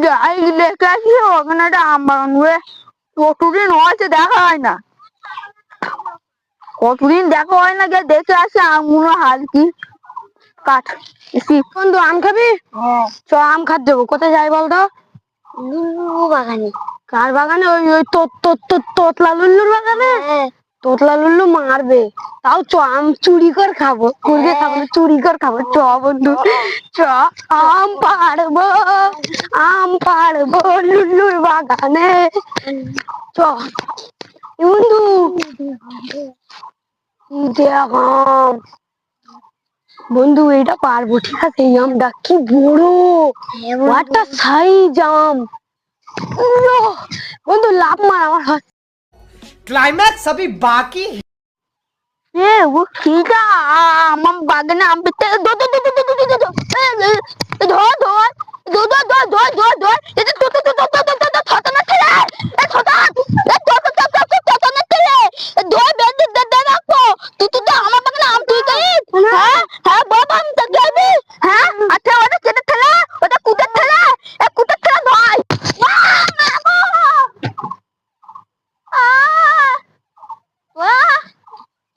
যাই দেখে আসি ওখানে একটা আম বাগান রে। কতদিন হয়েছে দেখা হয় না, কতদিন দেখা হয় না, গিয়ে দেখে আসি আমগুলো হাল কি। কাঠ বন্ধু আম খাবি? চ আম খাত দেবো। কোথায় যাই বলতো? বাগানে। কার বাগানে? ওই ওই তোতলা লুল্লুর বাগানে। তোতলা লুল্লু মারবে, তাও চ আম চুরি করে খাবো। কুড়িয়ে খাবো না, চুরি করে খাবো। চ বন্ধু চ। আম পাড়বো, আম পাড়বো লুল্লুর বাগানে। চ বন্ধু। দেখ আম বন্ধু, এটা পারবো, ঠিক আছে? এই আমটা কি বড়, একটা সাইজ আম। বন্ধু লাভ মার আমার হাত। क्लाइमैक्स अभी बाकी है। এ ও ঠিক আমার বাগানে আম পেতে ধর ধর ধর ধর ধর ধর এটা তো ছোট না ছেলে, এ ছোট এ ছোট না ছেলে, ধর বেঁধে দে রাখো। তুই আমার বাগানে আম তুই খাইস? হ্যাঁ হ্যাঁ বাবা আমি তো খাইবি। হ্যাঁ আচ্ছা ওটা কেটে ছেলে, ওটা কুটের ছেলে, এ কুটের ছেলে ভাই।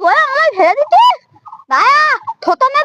তোরা আমায় ছেড়ে দিচ্ছিস? দায়া ছোট না